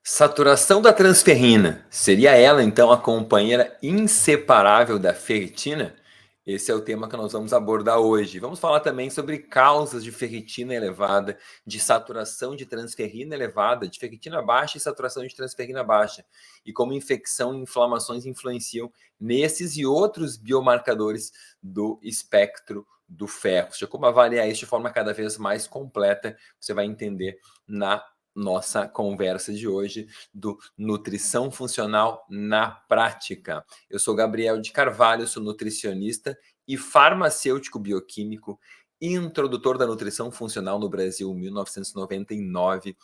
Saturação da transferrina, seria ela então a companheira inseparável da ferritina? Esse é o tema que nós vamos abordar hoje. Vamos falar também sobre causas de ferritina elevada, de saturação de transferrina elevada, de ferritina baixa e saturação de transferrina baixa, e como infecção e inflamações influenciam nesses e outros biomarcadores do espectro do ferro. Ou seja, como avaliar isso de forma cada vez mais completa, você vai entender na nossa conversa de hoje do Nutrição Funcional na Prática. Eu sou Gabriel de Carvalho, sou nutricionista e farmacêutico bioquímico, introdutor da nutrição funcional no Brasil em 1999,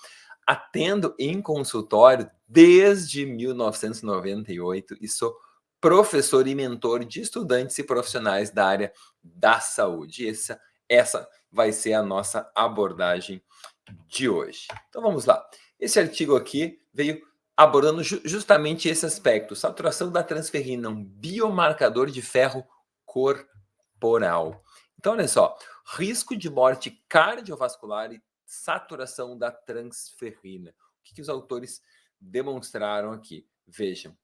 atendo em consultório desde 1998 e sou professor e mentor de estudantes e profissionais da área da saúde. Essa vai ser a nossa abordagem de hoje. Então vamos lá. Esse artigo aqui veio abordando justamente esse aspecto, saturação da transferrina, um biomarcador de ferro corporal. Então olha só, risco de morte cardiovascular e saturação da transferrina. O que os autores demonstraram aqui? Vejam,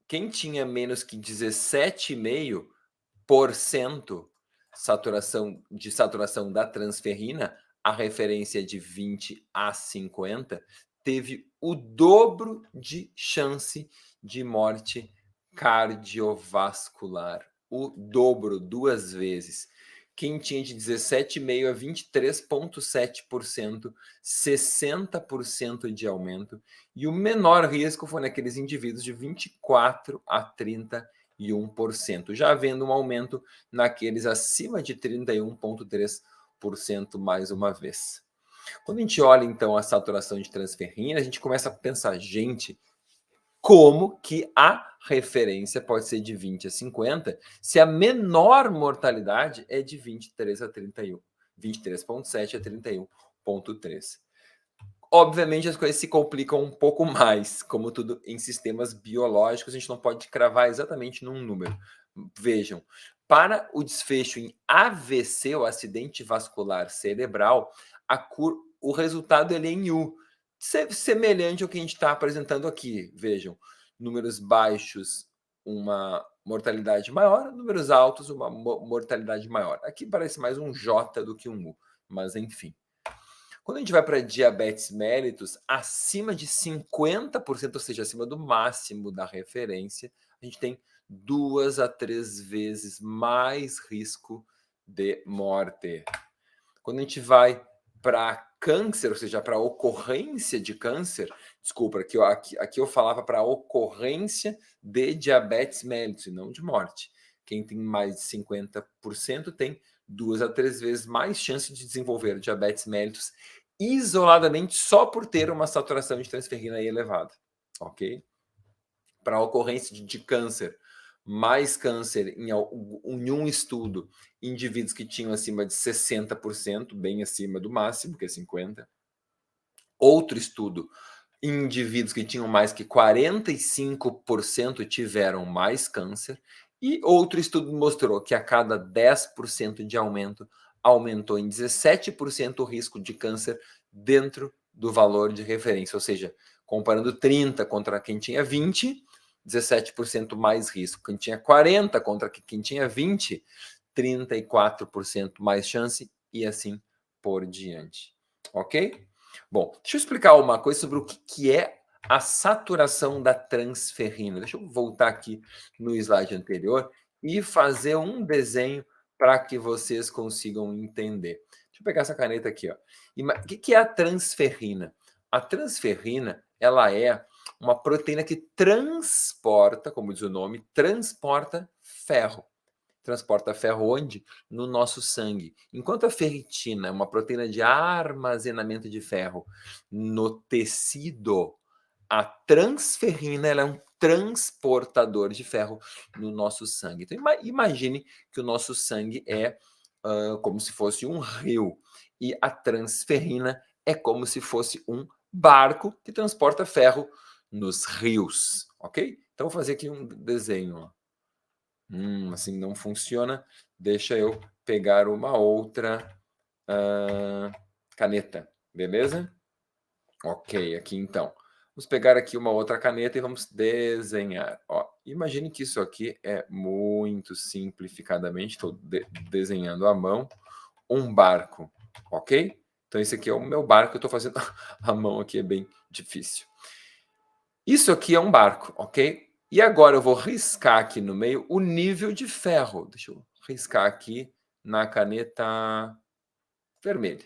quem tinha menos que 17,5% saturação da transferrina, a referência de 20 a 50, teve o dobro de chance de morte cardiovascular. O dobro, 2 vezes. Quem tinha de 17,5% a 23,7%, 60% de aumento. E o menor risco foi naqueles indivíduos de 24 a 31%, já havendo um aumento naqueles acima de 31,3% mais uma vez. Quando a gente olha, então, a saturação de transferrina, a gente começa a pensar, gente, como que a referência pode ser de 20 a 50 se a menor mortalidade é de 23 a 31, 23,7 a 31,3. Obviamente as coisas se complicam um pouco mais, como tudo em sistemas biológicos, a gente não pode cravar exatamente num número. Vejam, para o desfecho em AVC, o acidente vascular cerebral, o resultado ele é em U, semelhante ao que a gente está apresentando aqui. Vejam, números baixos, uma mortalidade maior, números altos, uma mortalidade maior. Aqui parece mais um J do que um U, mas enfim. Quando a gente vai para diabetes mellitus, acima de 50%, ou seja, acima do máximo da referência, a gente tem 2 a 3 vezes mais risco de morte. Quando a gente vai para câncer, ou seja, para ocorrência de câncer, desculpa, aqui eu falava para ocorrência de diabetes mellitus e não de morte. Quem tem mais de 50% tem 2 a 3 vezes mais chance de desenvolver diabetes mellitus isoladamente só por ter uma saturação de transferrina elevada, ok? Para a ocorrência de câncer, mais câncer em um estudo, indivíduos que tinham acima de 60%, bem acima do máximo, que é 50%. Outro estudo, indivíduos que tinham mais que 45% tiveram mais câncer. E outro estudo mostrou que a cada 10% de aumento, aumentou em 17% o risco de câncer dentro do valor de referência. Ou seja, comparando 30 contra quem tinha 20, 17% mais risco. Quem tinha 40 contra quem tinha 20, 34% mais chance e assim por diante. Ok? Bom, deixa eu explicar uma coisa sobre o que é a saturação da transferrina. Deixa eu voltar aqui no slide anterior e fazer um desenho para que vocês consigam entender. Deixa eu pegar essa caneta aqui. Ó. O que é a transferrina? A transferrina, ela é uma proteína que transporta, como diz o nome, transporta ferro. Transporta ferro onde? No nosso sangue. Enquanto a ferritina é uma proteína de armazenamento de ferro no tecido, a transferrina ela é um transportador de ferro no nosso sangue. Então, imagine que o nosso sangue é como se fosse um rio e a transferrina é como se fosse um barco que transporta ferro nos rios, ok? Então, vou fazer aqui um desenho. Ó. Assim não funciona. Deixa eu pegar uma outra caneta, beleza? Ok, aqui então. Vamos pegar aqui uma outra caneta e vamos desenhar. Ó, imagine que isso aqui é muito simplificadamente, estou desenhando à mão, um barco, ok? Então esse aqui é o meu barco, eu estou fazendo a mão aqui, é bem difícil. Isso aqui é um barco, ok? E agora eu vou riscar aqui no meio o nível de ferro. Deixa eu riscar aqui na caneta vermelha.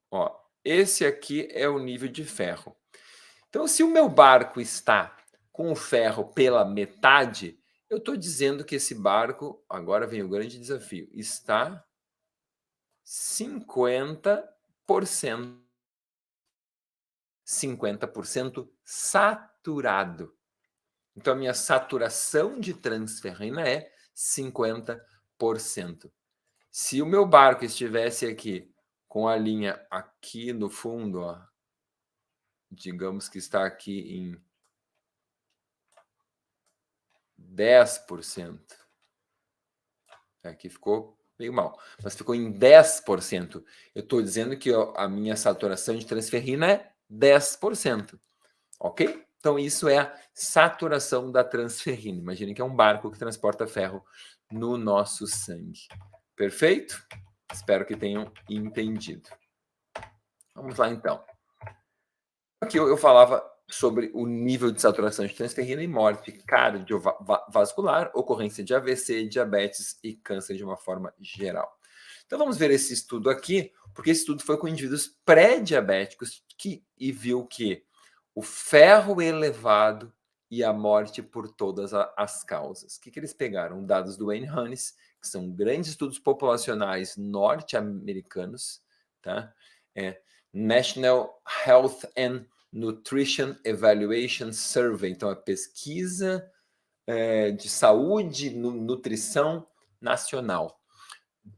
Ó, esse aqui é o nível de ferro. Então, se o meu barco está com o ferro pela metade, eu estou dizendo que esse barco, agora vem o grande desafio, está 50%, 50% saturado. Então, a minha saturação de transferrina é 50%. Se o meu barco estivesse aqui com a linha aqui no fundo, ó, digamos que está aqui em 10%. Aqui ficou meio mal, mas ficou em 10%. Eu estou dizendo que a minha saturação de transferrina é 10%. Ok? Então, isso é a saturação da transferrina. Imagine que é um barco que transporta ferro no nosso sangue. Perfeito? Espero que tenham entendido. Vamos lá, então. Aqui eu falava sobre o nível de saturação de transferrina e morte cardiovascular, ocorrência de AVC, diabetes e câncer de uma forma geral. Então vamos ver esse estudo aqui, porque esse estudo foi com indivíduos pré-diabéticos e viu que o ferro elevado e a morte por todas as causas. O que eles pegaram? Dados do Wayne Hunnes, que são grandes estudos populacionais norte-americanos, tá? National Health and Nutrition Evaluation Survey, então a pesquisa de saúde e nutrição nacional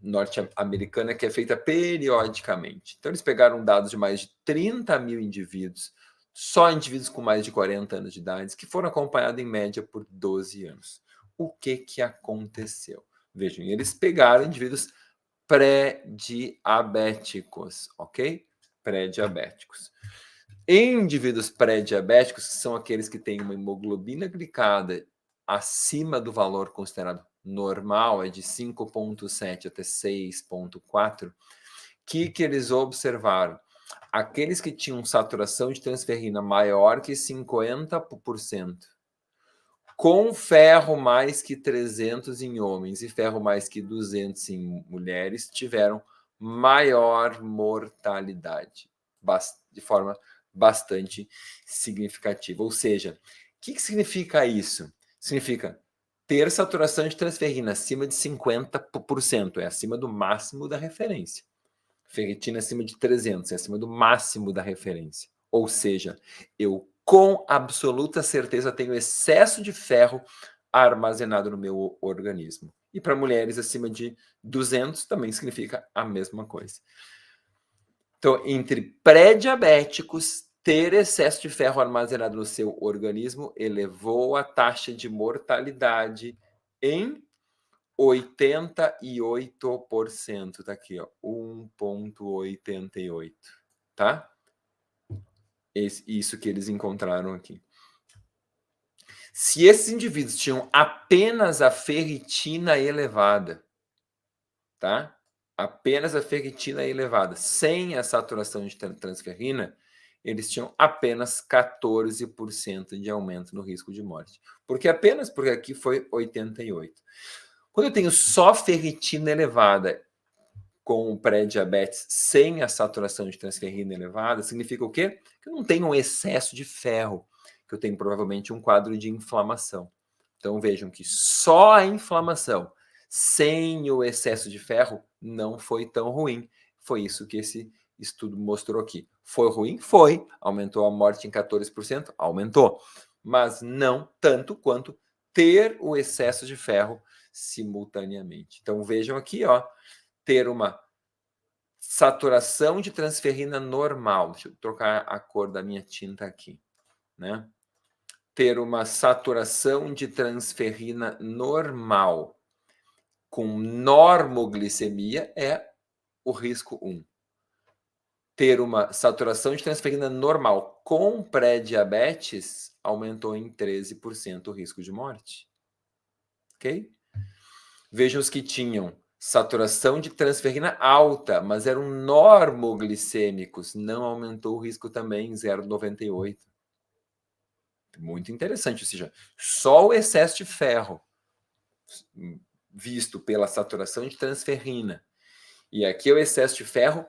norte-americana, que é feita periodicamente. Então, eles pegaram dados de mais de 30 mil indivíduos, só indivíduos com mais de 40 anos de idade, que foram acompanhados em média por 12 anos. O que aconteceu? Vejam, eles pegaram indivíduos pré-diabéticos, ok? Pré-diabéticos. Em indivíduos pré-diabéticos, que são aqueles que têm uma hemoglobina glicada acima do valor considerado normal, é de 5,7 até 6,4, que eles observaram? Aqueles que tinham saturação de transferrina maior que 50%, com ferro mais que 300 em homens e ferro mais que 200 em mulheres, tiveram maior mortalidade, de forma bastante significativa. Ou seja, o que significa isso? Significa ter saturação de transferrina acima de 50%, é acima do máximo da referência. Ferritina acima de 300, é acima do máximo da referência. Ou seja, eu com absoluta certeza tenho excesso de ferro armazenado no meu organismo. E para mulheres acima de 200 também significa a mesma coisa. Então, entre pré-diabéticos, ter excesso de ferro armazenado no seu organismo elevou a taxa de mortalidade em 88%. Tá aqui, ó, 1,88, tá? Isso que eles encontraram aqui. Se esses indivíduos tinham apenas a ferritina elevada, tá? Apenas a ferritina elevada, sem a saturação de transferrina, eles tinham apenas 14% de aumento no risco de morte. Por que apenas? Porque aqui foi 88%. Quando eu tenho só ferritina elevada com o pré-diabetes sem a saturação de transferrina elevada, significa o quê? Que eu não tenho um excesso de ferro, que eu tenho provavelmente um quadro de inflamação. Então vejam que só a inflamação sem o excesso de ferro não foi tão ruim. Foi isso que esse estudo mostrou aqui. Foi ruim? Foi. Aumentou a morte em 14%? Aumentou. Mas não tanto quanto ter o excesso de ferro simultaneamente. Então vejam aqui, ó, ter uma saturação de transferrina normal. Deixa eu trocar a cor da minha tinta aqui, né? Ter uma saturação de transferrina normal com normoglicemia é o risco 1. ter uma saturação de transferrina normal com pré-diabetes aumentou em 13% o risco de morte. Ok? Vejam os que tinham saturação de transferrina alta, mas eram normoglicêmicos, não aumentou o risco também em 0,98. Muito interessante, ou seja, só o excesso de ferro visto pela saturação de transferrina. E aqui é o excesso de ferro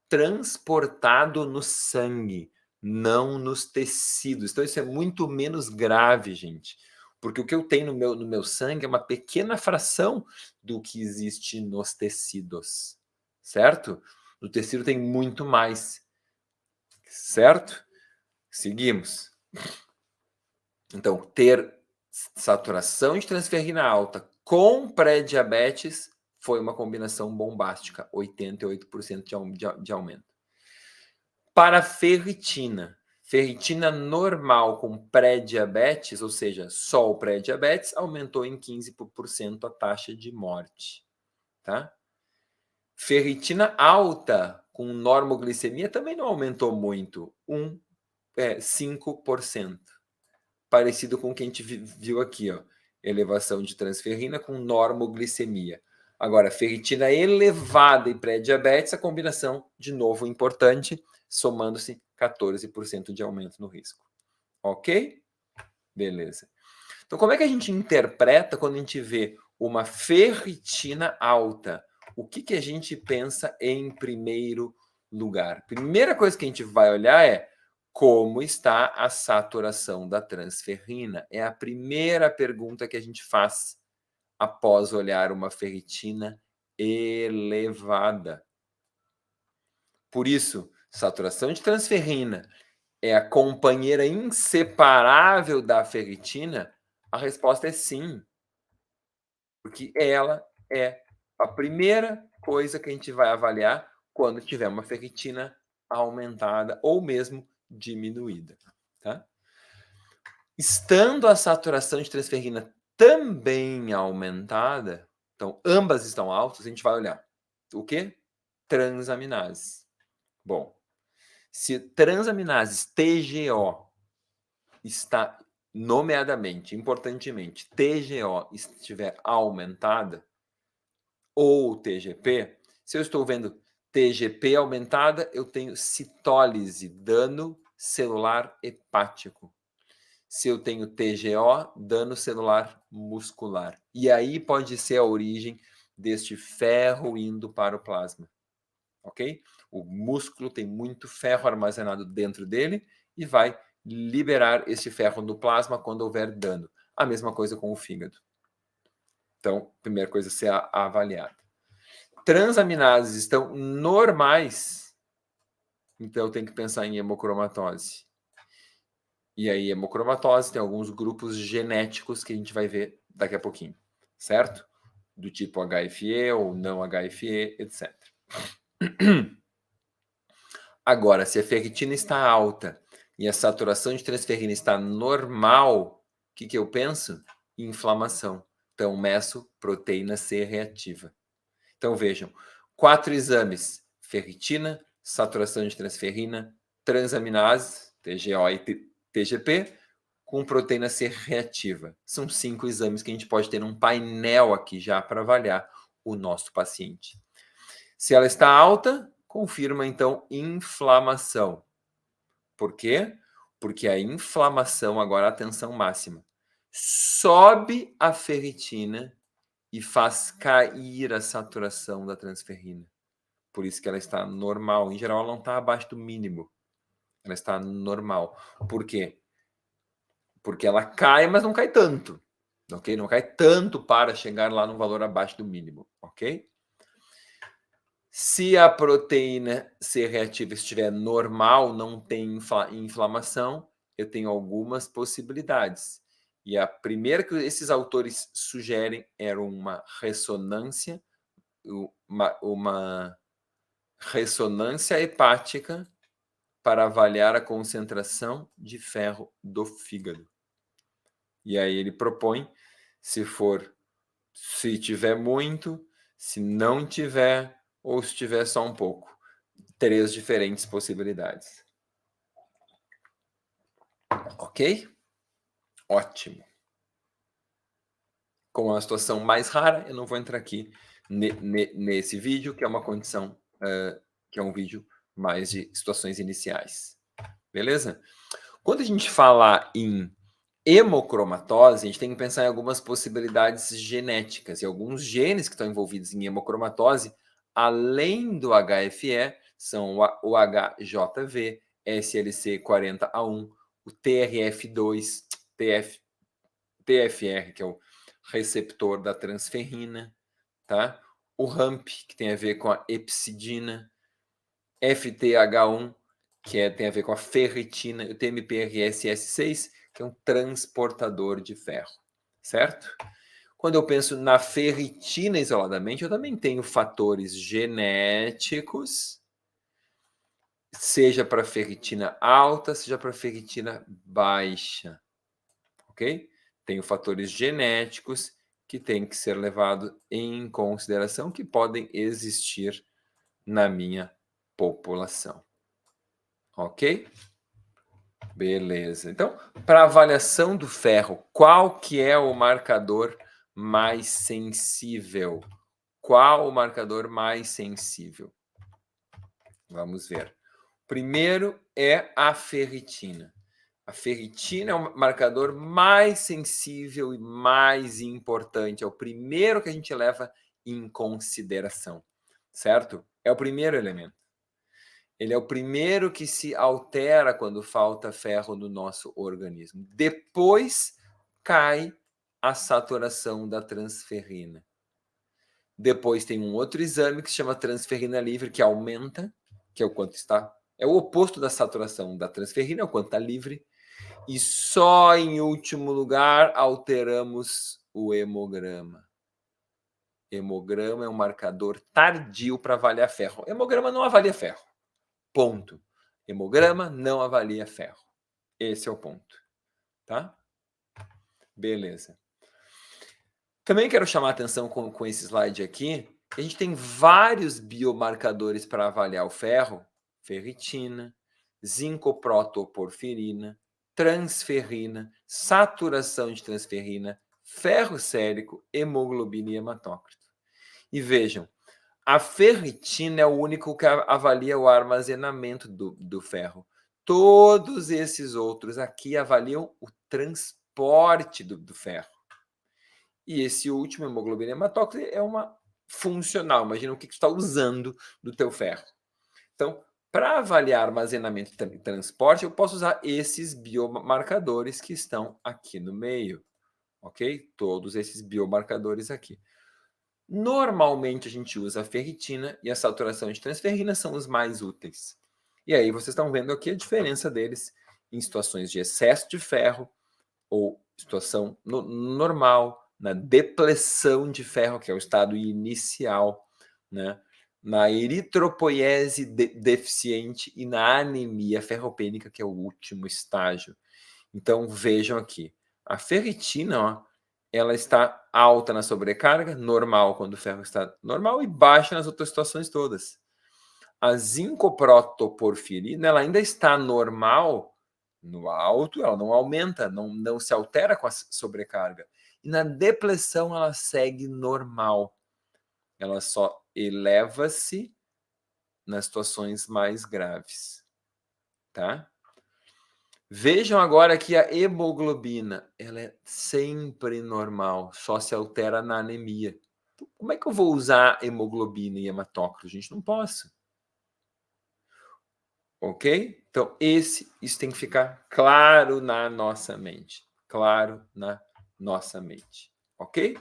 transportado no sangue, não nos tecidos. Então isso é muito menos grave, gente. Porque o que eu tenho no meu sangue é uma pequena fração do que existe nos tecidos, certo? No tecido tem muito mais, certo? Seguimos. Então, ter saturação de transferrina alta com pré-diabetes foi uma combinação bombástica, 88% de aumento. Para ferritina, ferritina normal com pré-diabetes, ou seja, só o pré-diabetes, aumentou em 15% a taxa de morte. Tá? Ferritina alta com normoglicemia também não aumentou muito, 5%. Parecido com o que a gente viu aqui, ó, elevação de transferrina com normoglicemia. Agora, ferritina elevada e pré-diabetes, a combinação, de novo, importante, somando-se 14% de aumento no risco. Ok? Beleza. Então, como é que a gente interpreta quando a gente vê uma ferritina alta? O que a gente pensa em primeiro lugar? Primeira coisa que a gente vai olhar é como está a saturação da transferrina. É a primeira pergunta que a gente faz após olhar uma ferritina elevada. Por isso, saturação de transferrina é a companheira inseparável da ferritina? A resposta é sim, porque ela é a primeira coisa que a gente vai avaliar quando tiver uma ferritina aumentada ou mesmo diminuída, tá? Estando a saturação de transferrina também aumentada, então ambas estão altas, a gente vai olhar o quê? Transaminases. Bom, se transaminases TGO está, nomeadamente, importantemente, TGO estiver aumentada, ou TGP, se eu estou vendo TGP aumentada, eu tenho citólise, dano celular hepático. Se eu tenho TGO, dano celular muscular. E aí pode ser a origem deste ferro indo para o plasma. Ok? O músculo tem muito ferro armazenado dentro dele e vai liberar esse ferro no plasma quando houver dano. A mesma coisa com o fígado. Então, primeira coisa a ser avaliada. Transaminases estão normais, então tem que pensar em hemocromatose. E aí, hemocromatose tem alguns grupos genéticos que a gente vai ver daqui a pouquinho, certo? Do tipo HFE ou não HFE, etc. Agora, se a ferritina está alta e a saturação de transferrina está normal, o que eu penso? Inflamação. Então, meço proteína C reativa. Então, vejam, 4 exames: ferritina, saturação de transferrina, transaminase, TGO e TGP, com proteína C reativa. São 5 exames que a gente pode ter num painel aqui já para avaliar o nosso paciente. Se ela está alta, confirma então inflamação. Por quê? Porque a inflamação, agora atenção máxima, sobe a ferritina e faz cair a saturação da transferrina. Por isso que ela está normal. Em geral, ela não está abaixo do mínimo. Ela está normal. Por quê? Porque ela cai, mas não cai tanto. Ok? Não cai tanto para chegar lá no valor abaixo do mínimo. Ok? Se a proteína C reativa estiver normal, não tem inflamação, eu tenho algumas possibilidades. E a primeira que esses autores sugerem era uma ressonância, uma ressonância hepática para avaliar a concentração de ferro do fígado. E aí ele propõe, se tiver muito, se não tiver, ou se tiver só um pouco. 3 diferentes possibilidades. Ok? Ótimo. Com uma situação mais rara, eu não vou entrar aqui nesse vídeo, que é uma condição, que é um vídeo mais de situações iniciais. Beleza? Quando a gente fala em hemocromatose, a gente tem que pensar em algumas possibilidades genéticas e alguns genes que estão envolvidos em hemocromatose, além do HFE, são o HJV, SLC40A1, o TRF2, TFR, que é o receptor da transferrina, tá? O RAMP, que tem a ver com a epsidina, FTH1, que tem a ver com a ferritina, e o TMPRSS6, que é um transportador de ferro, certo? Quando eu penso na ferritina isoladamente, eu também tenho fatores genéticos, seja para ferritina alta, seja para ferritina baixa, ok? Tenho fatores genéticos que têm que ser levados em consideração, que podem existir na minha população. Ok? Beleza. Então, para avaliação do ferro, qual que é o marcador mais sensível? Qual o marcador mais sensível? Vamos ver. Primeiro é a ferritina. A ferritina é o marcador mais sensível e mais importante. É o primeiro que a gente leva em consideração, certo? É o primeiro elemento. Ele é o primeiro que se altera quando falta ferro no nosso organismo. Depois cai a saturação da transferrina. Depois tem um outro exame que se chama transferrina livre, que aumenta, que é o quanto está. É o oposto da saturação da transferrina, é o quanto está livre. E só em último lugar alteramos o hemograma. Hemograma é um marcador tardio para avaliar ferro. Hemograma não avalia ferro. Ponto. Hemograma não avalia ferro. Esse é o ponto. Tá? Beleza. Também quero chamar a atenção com esse slide aqui. A gente tem vários biomarcadores para avaliar o ferro. Ferritina, zincoprotoporfirina, transferrina, saturação de transferrina, ferro sérico, hemoglobina e hematócrito. E vejam, a ferritina é o único que avalia o armazenamento do ferro. Todos esses outros aqui avaliam o transporte do ferro. E esse último, hemoglobina e hematócrito, é uma funcional. Imagina o que você está usando do teu ferro. Então, para avaliar armazenamento e transporte, eu posso usar esses biomarcadores que estão aqui no meio. Ok? Todos esses biomarcadores aqui. Normalmente a gente usa a ferritina e a saturação de transferrina são os mais úteis. E aí vocês estão vendo aqui a diferença deles em situações de excesso de ferro ou situação normal, na depleção de ferro, que é o estado inicial, né? Na eritropoiese deficiente e na anemia ferropênica, que é o último estágio. Então vejam aqui, a ferritina, ó, ela está alta na sobrecarga, normal quando o ferro está normal e baixa nas outras situações todas. A zincoprotoporfirina, ela ainda está normal no alto, ela não aumenta, não se altera com a sobrecarga. E na depressão ela segue normal. Ela só eleva-se nas situações mais graves, tá? Vejam agora que a hemoglobina, ela é sempre normal, só se altera na anemia. Então, como é que eu vou usar hemoglobina e hematócrito? Gente, não posso. Ok? Então, isso tem que ficar claro na nossa mente. Claro na nossa mente. Ok?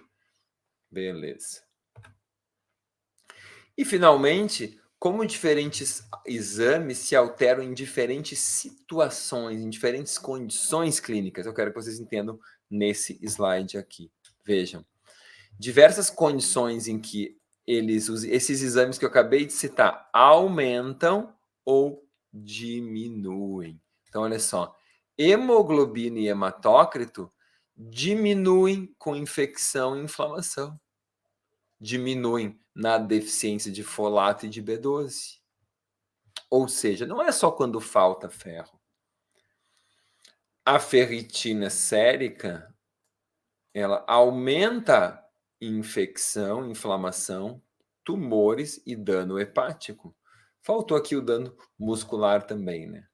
Beleza. E, finalmente, como diferentes exames se alteram em diferentes situações, em diferentes condições clínicas. Eu quero que vocês entendam nesse slide aqui. Vejam. Diversas condições em que esses exames que eu acabei de citar aumentam ou diminuem. Então, olha só. Hemoglobina e hematócrito diminuem com infecção e inflamação. Diminuem na deficiência de folato e de B12. Ou seja, não é só quando falta ferro. A ferritina sérica, ela aumenta infecção, inflamação, tumores e dano hepático. Faltou aqui o dano muscular também, né?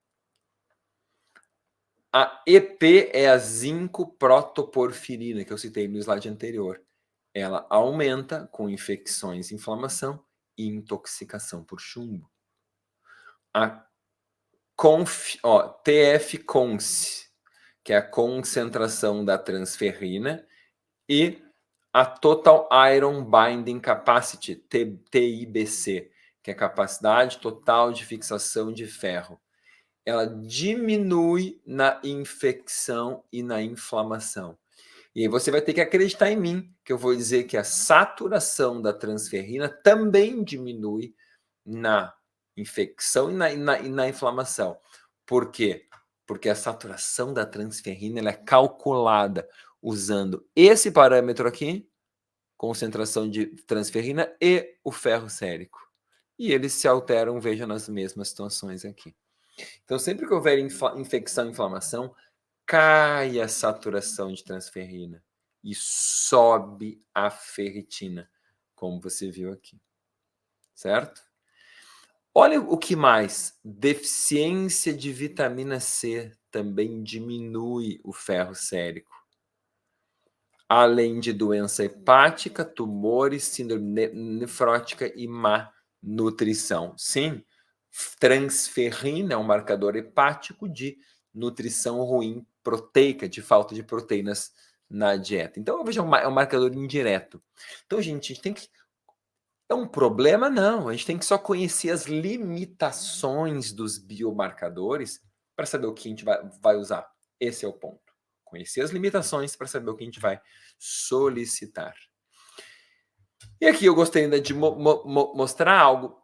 A EP é a zinco-protoporfirina, que eu citei no slide anterior. Ela aumenta com infecções, inflamação e intoxicação por chumbo. A TF-cons, que é a concentração da transferrina, e a Total Iron Binding Capacity, TIBC, que é a capacidade total de fixação de ferro. Ela diminui na infecção e na inflamação. E aí você vai ter que acreditar em mim, que eu vou dizer que a saturação da transferrina também diminui na infecção e na inflamação. Por quê? Porque a saturação da transferrina ela é calculada usando esse parâmetro aqui, concentração de transferrina, e o ferro sérico. E eles se alteram, veja, nas mesmas situações aqui. Então, sempre que houver infecção e inflamação, cai a saturação de transferrina e sobe a ferritina, como você viu aqui. Certo? Olha o que mais. Deficiência de vitamina C também diminui o ferro sérico. Além de doença hepática, tumores, síndrome nefrótica e má nutrição. Sim, transferrina é um marcador hepático de nutrição ruim proteica, de falta de proteínas na dieta. Então, veja, é um marcador indireto. Então, gente, a gente tem que... É um problema? Não. A gente tem que só conhecer as limitações dos biomarcadores para saber o que a gente vai usar. Esse é o ponto. Conhecer as limitações para saber o que a gente vai solicitar. E aqui eu gostaria ainda de mostrar algo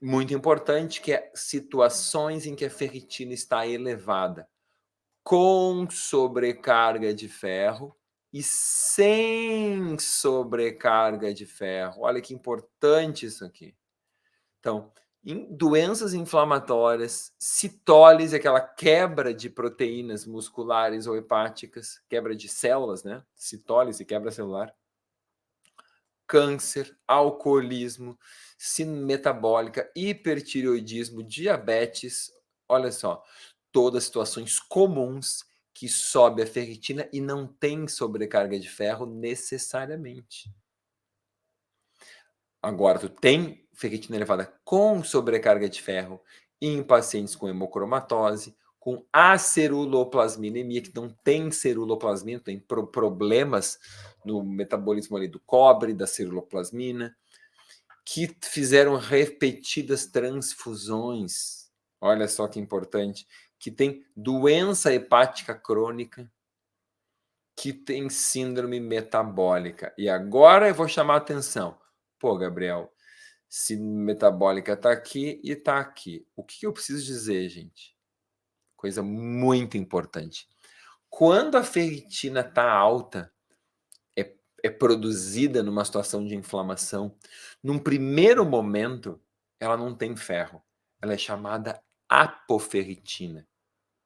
muito importante, que é situações em que a ferritina está elevada, com sobrecarga de ferro e sem sobrecarga de ferro. Olha que importante isso aqui. Então, em doenças inflamatórias, citólise, aquela quebra de proteínas musculares ou hepáticas, quebra de células, né? Citólise, quebra celular. Câncer, alcoolismo, síndrome metabólica, hipertireoidismo, diabetes. Olha só, todas situações comuns que sobe a ferritina e não tem sobrecarga de ferro necessariamente. Agora, tu tem ferritina elevada com sobrecarga de ferro em pacientes com hemocromatose, com aceruloplasminemia, que não tem ceruloplasmina, tem problemas no metabolismo ali do cobre, da ceruloplasmina, que fizeram repetidas transfusões. Olha só que importante. Que tem doença hepática crônica, que tem síndrome metabólica. E agora eu vou chamar a atenção. Pô, Gabriel, síndrome metabólica está aqui e está aqui. O que eu preciso dizer, gente? Coisa muito importante. Quando a ferritina está alta, é produzida numa situação de inflamação, num primeiro momento, ela não tem ferro. Ela é chamada apoferritina.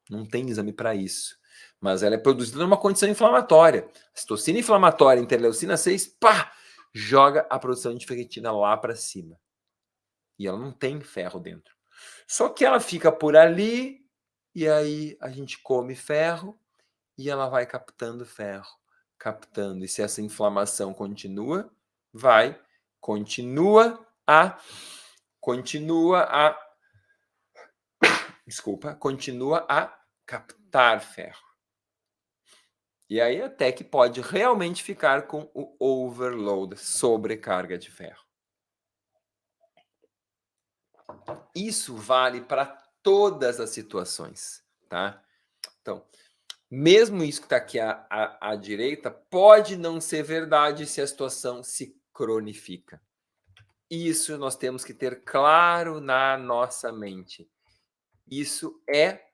Não tem exame para isso. Mas ela é produzida numa condição inflamatória. A citocina inflamatória, interleucina 6, pá, joga a produção de ferritina lá para cima. E ela não tem ferro dentro. Só que ela fica por ali, e aí a gente come ferro, e ela vai captando ferro, captando. E se essa inflamação continua, continua a captar ferro. E aí até que pode realmente ficar com o overload, sobrecarga de ferro. Isso vale para todas as situações, tá? Então, mesmo isso que está aqui à direita, pode não ser verdade se a situação se cronifica. Isso nós temos que ter claro na nossa mente. Isso é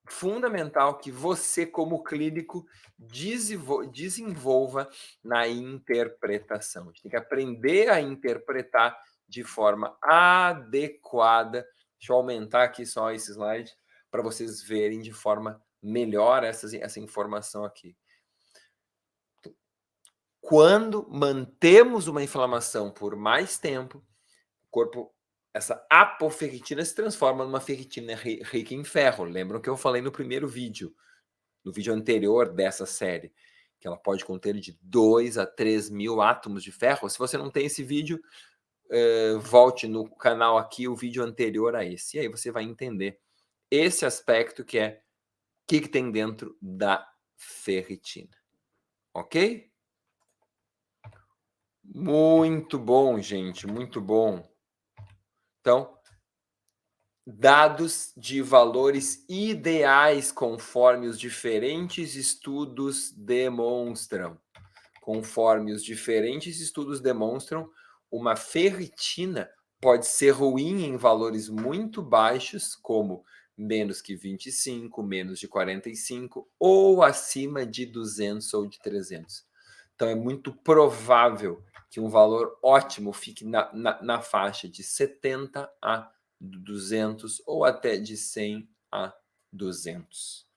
fundamental que você, como clínico, desenvolva na interpretação. A gente tem que aprender a interpretar de forma adequada Deixa eu aumentar aqui só esse slide para vocês verem de forma melhor essa informação aqui. Quando mantemos uma inflamação por mais tempo, o corpo, essa apoferritina se transforma numa ferritina rica em ferro. Lembram que eu falei no primeiro vídeo, no vídeo anterior dessa série, que ela pode conter de 2 a 3 mil átomos de ferro. Se você não tem esse vídeo, volte no canal aqui, o vídeo anterior a esse. E aí você vai entender esse aspecto que é o que tem dentro da ferritina. Ok? Muito bom, gente, muito bom. Então, dados de valores ideais conforme os diferentes estudos demonstram. Conforme os diferentes estudos demonstram, uma ferritina pode ser ruim em valores muito baixos, como menos que 25, menos de 45, ou acima de 200 ou de 300. Então, é muito provável que um valor ótimo fique na faixa de 70 a 200 ou até de 100 a 200.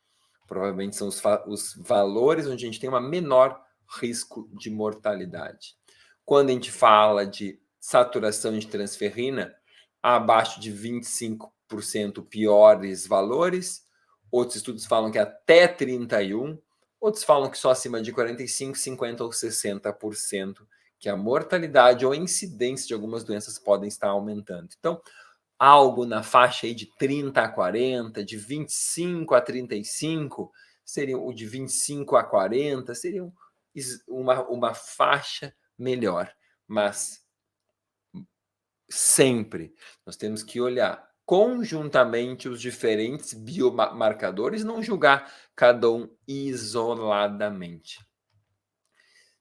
Provavelmente são os valores onde a gente tem uma menor risco de mortalidade. Quando a gente fala de saturação de transferrina, abaixo de 25% piores valores, outros estudos falam que até 31%, outros falam que só acima de 45%, 50% ou 60%, que a mortalidade ou a incidência de algumas doenças podem estar aumentando. Então, algo na faixa aí de 30 a 40, de 25 a 35, seriam o de 25 a 40, seriam uma faixa melhor. Mas sempre nós temos que olhar conjuntamente os diferentes biomarcadores, não julgar cada um isoladamente.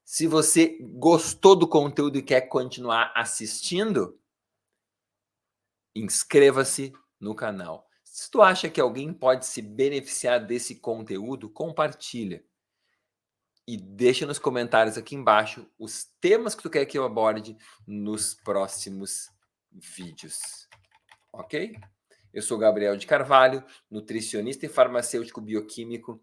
Se você gostou do conteúdo e quer continuar assistindo, inscreva-se no canal. Se tu acha que alguém pode se beneficiar desse conteúdo, compartilha. E deixa nos comentários aqui embaixo os temas que tu quer que eu aborde nos próximos vídeos. Ok? Eu sou Gabriel de Carvalho, nutricionista e farmacêutico bioquímico,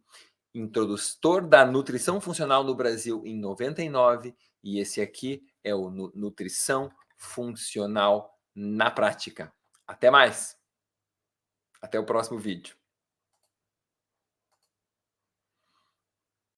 introdutor da nutrição funcional no Brasil em 99, e esse aqui é o Nutrição Funcional na Prática. Até mais! Até o próximo vídeo.